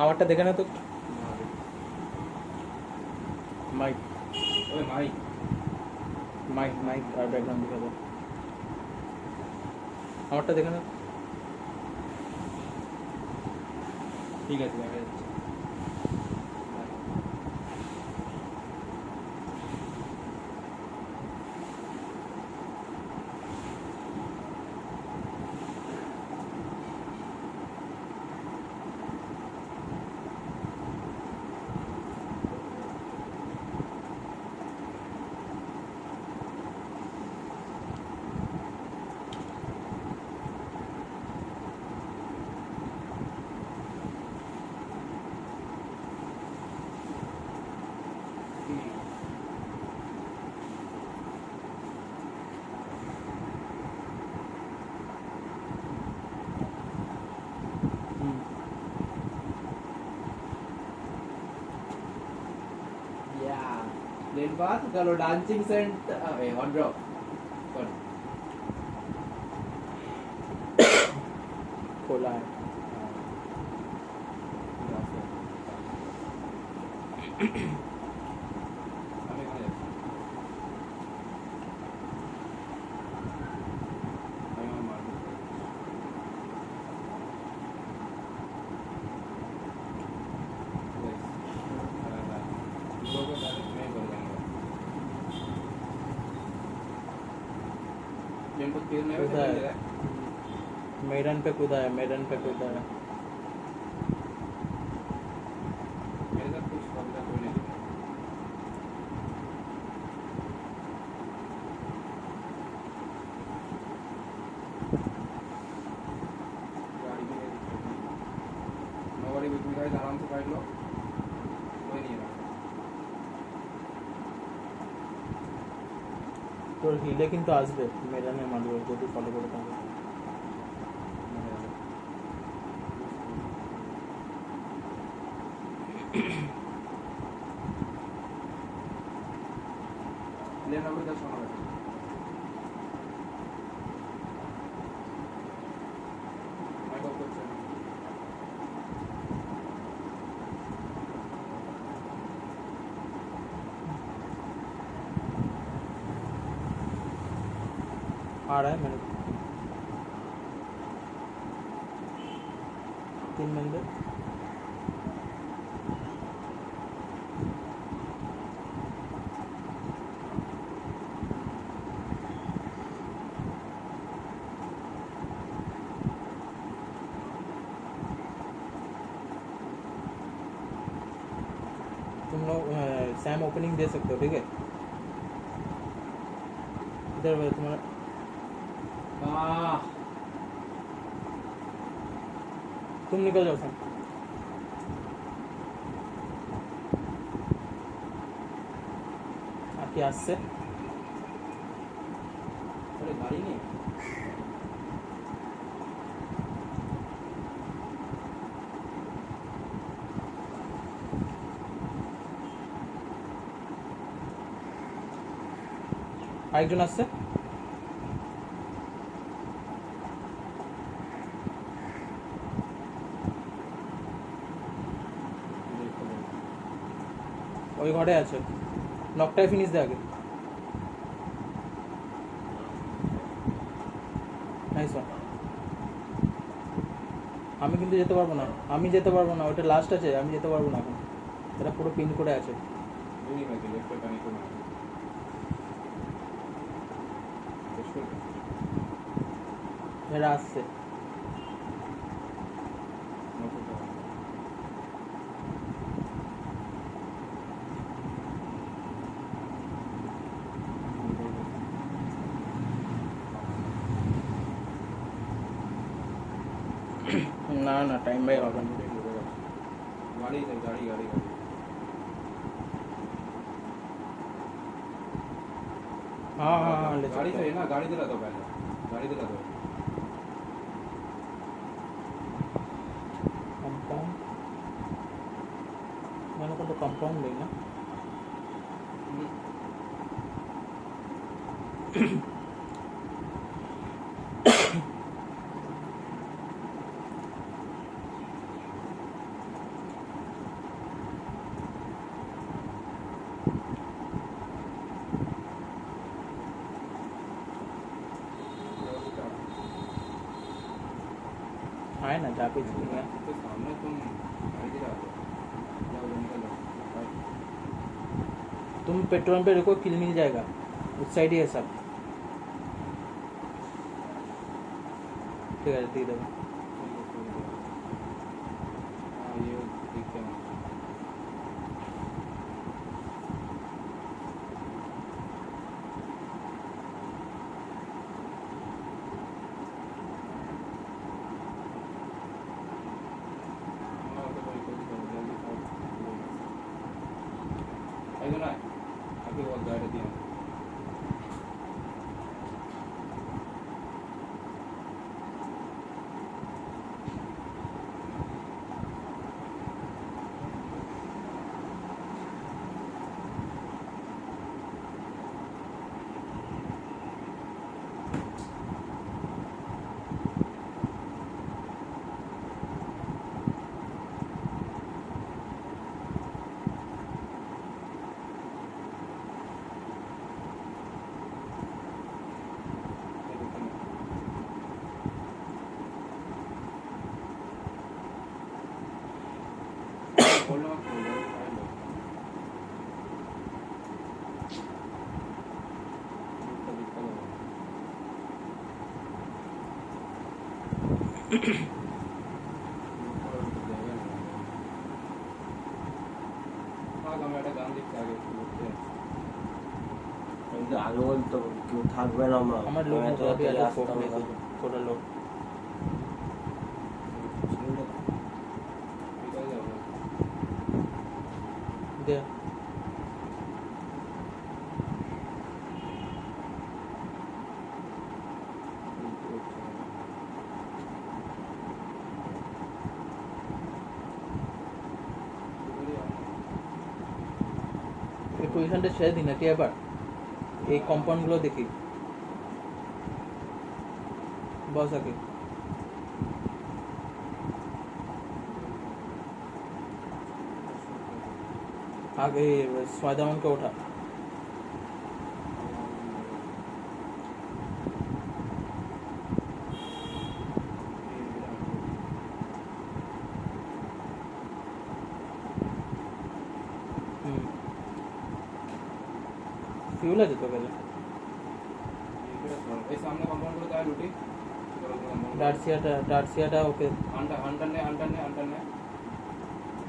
আমারটা দেখে না তো। মাইক ওই মাইক মাইক মাইক আর ব্যাকগ্রাউন্ড দেখে দাও। আমারটা দেখে না। ঠিক আছে দেখা যাচ্ছে। प्लेन पास चलो डांसिंग सेंट हॉट ड्रॉप कर खोला है। कूदा है, मैदान पे कूदा है, मैदान पे कूदा है। मेरे साथ कुछ प्रॉब्लम कोई नहीं दिखा। गाड़ी भी नहीं दिख रही। नोबडी विथ मी गाइस, आराम से बैठ लो, कोई नहीं है। তোর হিলে কিন্তু আসবে মেডানে মারবে যদি ফলো করে থাকে। प्लेन अभी 10 होना है। मैं को कुछ आ रहा है मेरे 3 बंदे। तुम लोग सैम ओपनिंग दे सकते हो, ठीक है। इधर तुम्हारा तुम निकल जाओ सैम। आपकी आज से अरे गाड़ी नहीं আরেকজন আসছে। ওই ঘরে আছে, নকটাই ফিনিশ দে আগে। Nice one. আমি কিন্তু যেতে পারবো না, আমি যেতে পারবো না, ওটা লাস্ট আছে, আমি যেতে পারবো না এখন। এটা পুরো পিন করে আছে। नहीं मैं तो लेफ्ट का नहीं को मार এরা আসছে। না না টাইম বাই হবে না। गाड़ी गाड़ी गाड़ी गाड़ी हाँ हाँ हाँ ले गाड़ी सकते से हैं। ना गाड़ी दिला दो पहले गाड़ी दिला दो कंपाउंड मैंने को तो कंपाउंड लेना। आए ना जहाँ पे चलेंगे तो सामने तुम गाड़ी गिरा दो जाओ निकलो भाई तुम पेट्रोल पे रुको किल मिल जाएगा उस साइड ही है सब ठीक है दे दो हाँ ये देखते हैं हाँ तो कोई कोई जल्दी आई दो ना अभी वो गाड़ी दिया बोलो কিন্তু আগে বলতো কেউ থাকবে না আমরা আমার লোক আমি মতো তো अभी তাড়াতাড়ি आजा আসতাম फोटो না। थोड़ा लोग दे এই পজিশনটা ছেড়ে দিই নাকি এবার এই কম্পাউন্ডগুলো দেখি বস আগে आगे स्वादामन का उठा फ्यूल है तो पहले এই সামনে কম্পাউন্ড করে দাও লুটি डार्सियाटा ओके আন্টার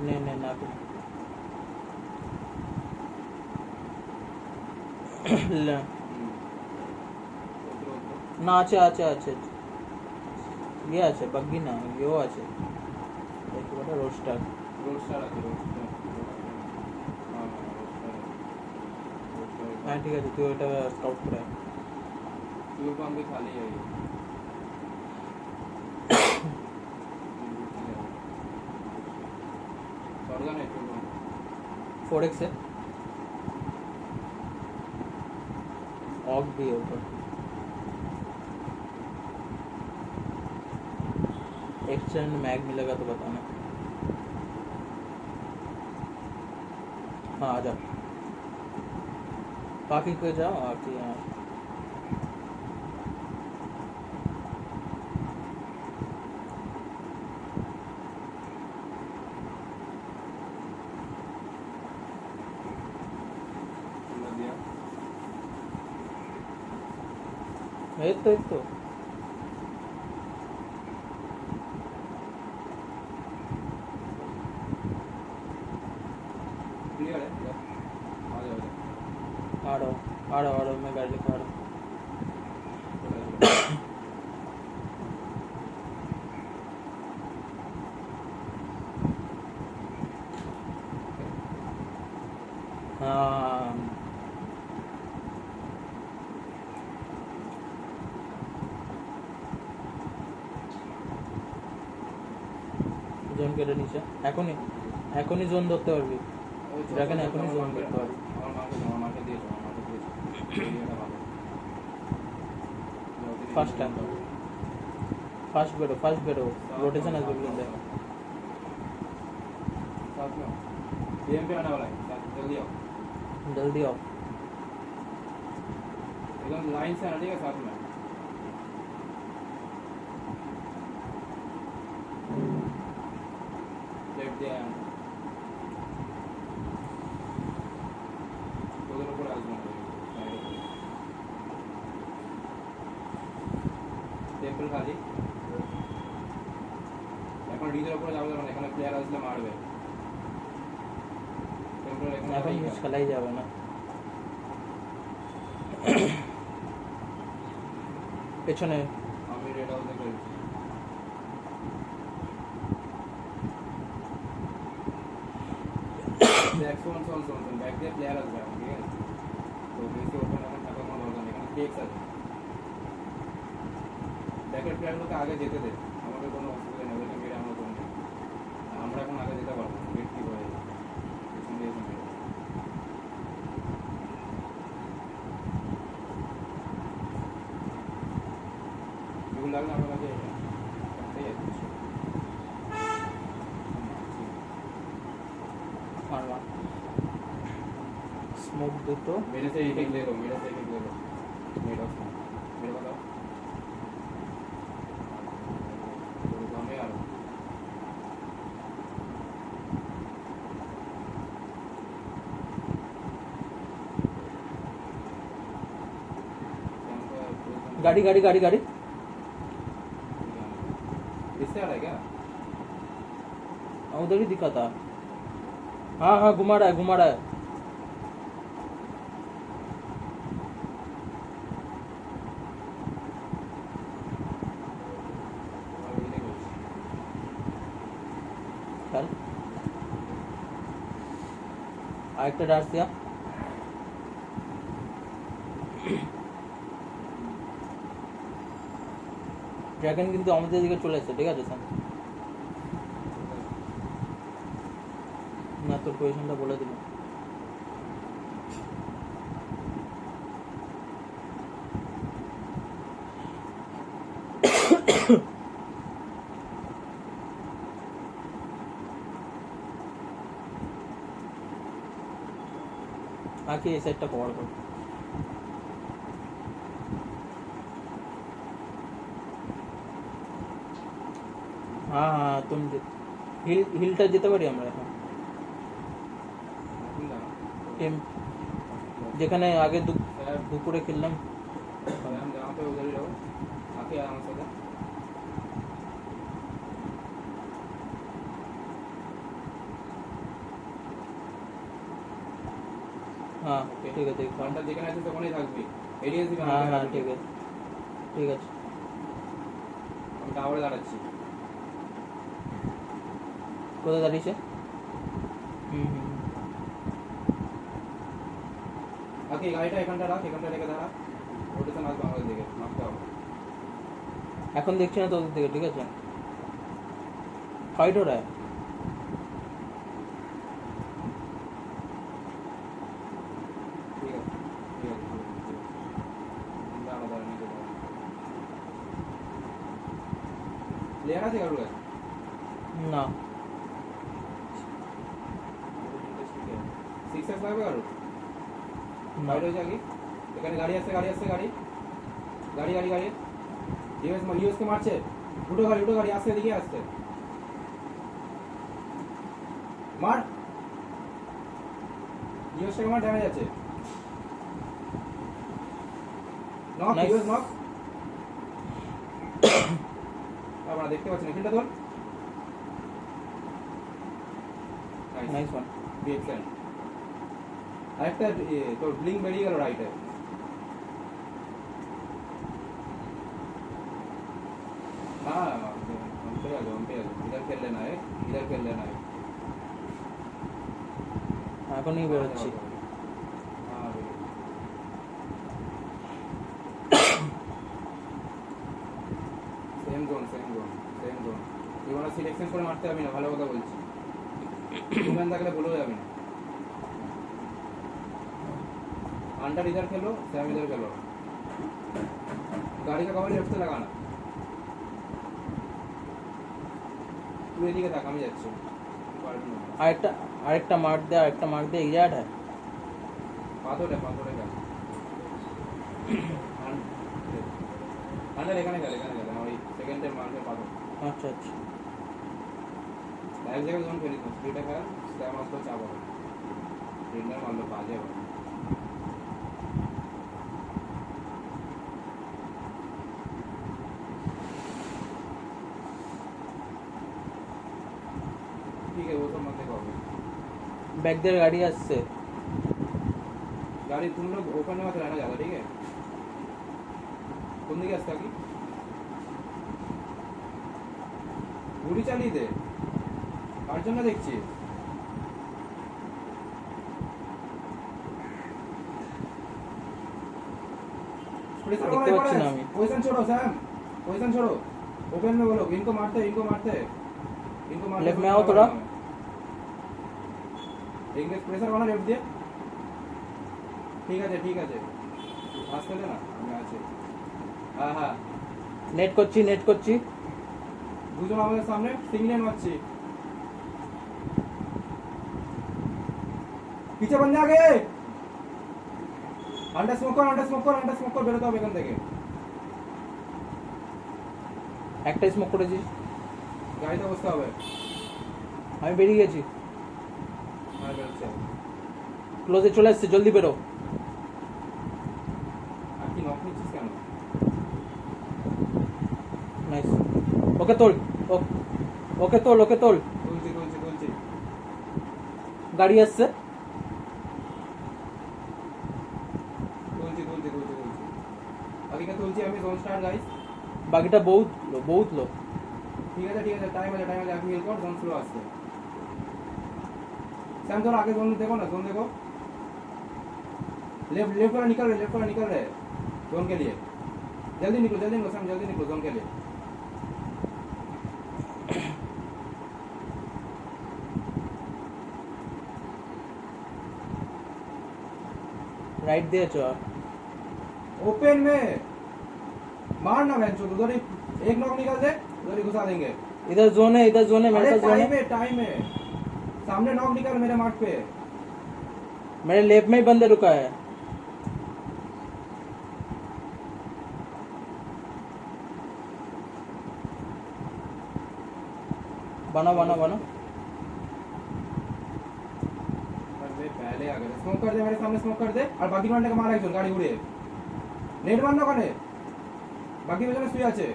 নে ने ना कुछ না আছে আছে আছে ইয়ে আছে বাগ্গি না ইয়েও আছে একটা রোস্টার রোস্টার আছে রোস্টার হ্যাঁ ঠিক আছে তুই ওটা স্কাউট করে আয়। फ्यूल पंप भी खाली है ये शॉटगन है फ्यूल पंप 4x है ऑग भी है ऊपर एक्सटेंड मैग मिलेगा तो बताना हाँ आ जाओ बाकी पे जाओ आके यहाँ लग गया एक तो क्लियर है इधर आ जाओ इधर आ रहा मैं गाड़ी लेकर आ रहा हूँ हाँ জোন কেটে নিচে এখনই জোন ধরতে পারবি দেখেন এখনই জোন করতে পারবি আমার মাকে দিয়েছো এরিয়াটা ভালো ফার্স্ট বেরো रोटेशन আসবে বলে साथ में गेम पे आने वाला है जल्दी आओ जल्दी आओ एकदम लाइन से आना ठीक है साथ में জ্যাম তোদের উপরে আসবে না টেম্পল খালি এখন ডিজের উপরে যাবে না এখানে প্লেয়ার আসলে মারবে টেম্পল এখন এখন খেলাই যাবে না। পেছনে আমি রেড হাউসে খেলছি দেখ শোন শোন শোন শোন ব্যাক দিয়ে প্লেয়ার আসবে এখন ঠিক আছে তো বেশি ওপেন এখন থাকার কোনো দরকার নেই এখানে টেক্স আছে ব্যাকের প্লেয়ারগুলোকে আগে যেতে দে আমাদের কোনো অসুবিধা নেই ওদেরকে মেরে আমরা কোনো নেই আমরা এখন আগে যেতে পারবো না গেট কি হয়ে যাবে পেছন দিয়ে এসে মেরে এগুলো লাগলে আমার কাছে একটাই আছে মারলাম স্মোক দুটো मेरे से एक ले लो मेरे से एक ले लो मेरे पास मेरे बताओ तो काम है यार गाड़ी गाड़ी गाड़ी गाड़ी इससे आ रहा है क्या उधर ही दिखा था। हाँ हाँ घुमा रहा है घुमा रहा है। चल আরেকটা ডাস দিয়া ড্রাগন কিন্তু আমাদের দিকে চলে এসেছে ঠিক আছে স্যার না তোর পজিশনটা বলে দিল आके ये सेटটা কভার কর हाँ हाँ तुम হিলটা যেতে পারি আমরা এখন টিম যেখানে আগে দুপুরে খেললাম हम जहाँ पे उधर ही रहो आके आराम से हाँ ঠিক আছে ঘন্টা যেখানে আছে তখনই থাকবি এরিয়াস দিবি হ্যাঁ হ্যাঁ ঠিক আছে ঠিক আছে আমি টাওয়ারে দাঁড়াচ্ছি কোথায় দাঁড়িয়েছে হুম হুম আগে গাড়িটা এখানটা রাখ এখানটা রেখে দাঁড়া রোটেশন আসবে আমাদের দিকে মাপতে হবে এখন দেখছি না তোদের দিকে ঠিক আছে ফাইট हो रहा है ঠিক আছে ঠিক আছে দাঁড়া দাঁড়া নিচে দাঁড়া প্লেয়ার আছে কারোর কাছে না সিক্স এক্স লাগবে কারোর না ফাইট হয়েছে আগে এখানে গাড়ি আসছে গাড়ি আসছে গাড়ি গাড়ি গাড়ি গাড়ি ইউএসকে মারছে দুটো গাড়ি আসছে এদিকে আসছে মার ইউএসকে মার ড্যামেজ আছে নক Nice. ইউএস নক আমরা দেখতে পাচ্ছি না কিলটা তোর নাইস ওয়ান এক্সেলেন্ট আরেকটা তোর ব্লিঙ্ক বেরিয়ে গেল রাইটে हाँ हम पे आ जाओ इधर खेल लेना है इधर खेल लेना है এখনই বেরোচ্ছি हाँ সেম জোন এবার সিলেকশন করে মারতে হবে না ভালো কথা বলছি তুমি থাকলে বলেও যাবে না अंडर इधर खेलो सैम इधर खेलो गाड़ी का कवर लेफ्ट से लगाना तू এদিকে তাক আমি যাচ্ছি আরেকটা মার দে এই জায়গাটা পাথরে গেল আন্ডার এখানে গেল আমার ওই সেকেন্ডের মারতে পাথর আচ্ছা আচ্ছা এক জায়গায় যখন ফেলি তো স্পিডে খেল স্ল্যাম আসলো চাপ হবে ট্রেন্ডার মারলো বাজে হবে ठीक है वो सब मत देखो अभी बैक देर गाड़ी আসছে गाड़ी तुम लोग ओपन में मत रहना ज़्यादा ठीक है কোন দিকে আসতে কি গুড়ি চালিয়ে দে কার জন্য দেখছিস देखते पाচ্ছি না আমি पोजीशन छोड़ो सैम पोजीशन छोड़ो ओपन में बोलो इनको मारते इनको मारते लेफ्ट में आओ थोड़ा इंग्लिश प्रेशर वाला लेफ्ट दिए ठीक है আসতে দে না আমি আছি হ্যাঁ হ্যাঁ নেট করছি দুজন আমাদের সামনে সিঙ্গেল মারছি पीछे बंदे आगे अंडर स्मोक कर बेरोते হবে এখান থেকে একটা স্মোক করেছি গাড়িতে বসতে হবে আমি বেরিয়ে গেছি হ্যাঁ বেরোচ্ছে ক্লোজে চলে আসছে জলদি বেরো আর কি নক নিচ্ছিস কেন নাইস ওকে তোল ওকে তোল তুলছি গাড়ি আসছে তুলছি আগে তুলছি আমি জোন স্টার্ট গাইস বাকিটা বহুত লো ঠিক আছে টাইম আছে আপনি হেল্প কর জোন স্লো আসছে सैम थोड़ा आगे जोन देखो लेफ्ट वाला निकल रहे जोन के लिए जल्दी निकलो सैम जल्दी निकलो जोन के लिए राइट दे चो ओपन में मारना बेंच उधर ही एक नॉक निकल दे उधर ही घुसा देंगे इधर जोन है मेरे पास जोन है टाइम है सामने नॉक निकल मेरे मार्क पे मेरे लेफ्ट में ही बंदे रुका है बनो पहले आ गए स्मोक कर दे मेरे सामने स्मोक कर दे और बाकी मारने का मारा एक गाड़ी उड़े नेट मारना कने बाकी পেছনে শুয়ে আছে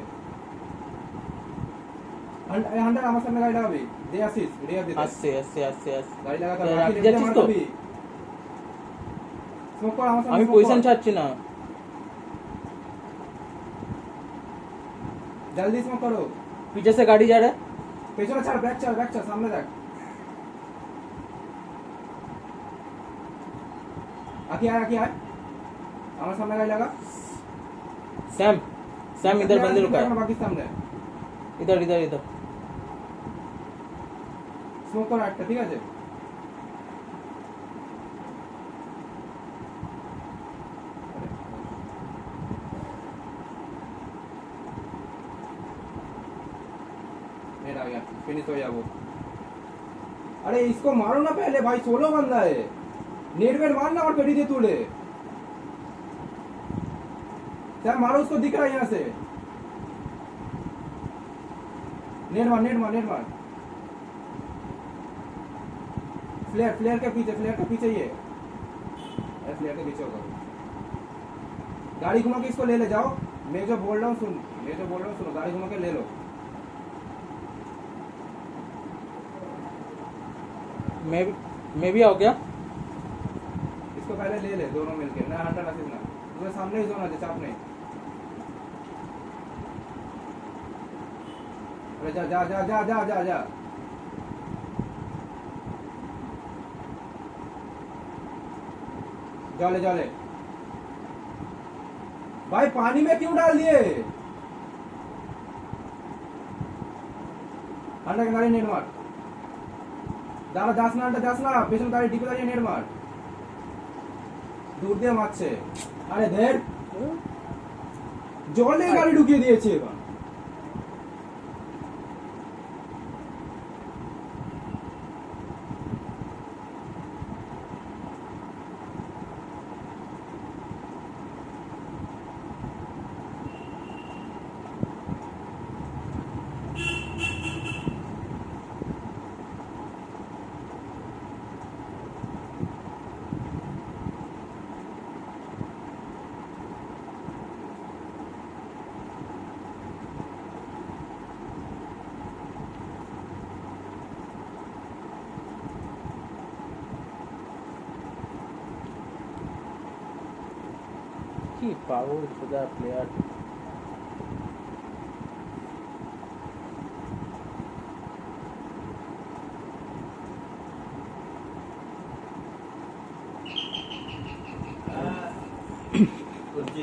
হান্ডার আমার সামনে গাড়ি লাগাবি দে আসিস রিয়া দে আসছে গাড়ি লাগাতে রাখি যাচ্ছিস তো স্মোক কর আমার সামনে আমি পজিশন ছাড়ছি না जल्दी स्मोक करो पीछे से गाड़ी जा रहा है পেছনে ছাড় ব্যাক ছাড় সামনে দেখ आके आए हमारे सामने गाड़ी लगा सैम इधर बंदे रुका है बाकी सामने इधर स्मोक कर একটা ঠিক আছে नेट आ गया फिनिश हो जाओ अरे इसको मारो ना पहले भाई 16 बंदा है नेट वेट मारना और पेटी दे तूले क्या मारो उसको दिख रहा है यहाँ से नेट मार फ्लेयर के पीछे ये फ्लेयर के पीछे होगा गाड़ी घुमा के इसको ले जाओ मैं जो बोल रहा हूँ सुनो गाड़ी घुमा के ले लो मैं भी आओ क्या इसको पहले ले दोनों मिलके ना 100 असिस ना तुम्हें सामने ही जोन है चाप नहीं अरे जा ले भाई पानी में क्यों डाल दिए अंडा गाड़ी नेट मार দাঁড়া যাস না পেছন গাড়ি ডিপে দাঁড়িয়ে নেট মার দূর দিয়ে মারছে আরে ধের জলে গাড়ি ঢুকিয়ে দিয়েছে এবার কি পাগল সোজা প্লেয়ার। বলছি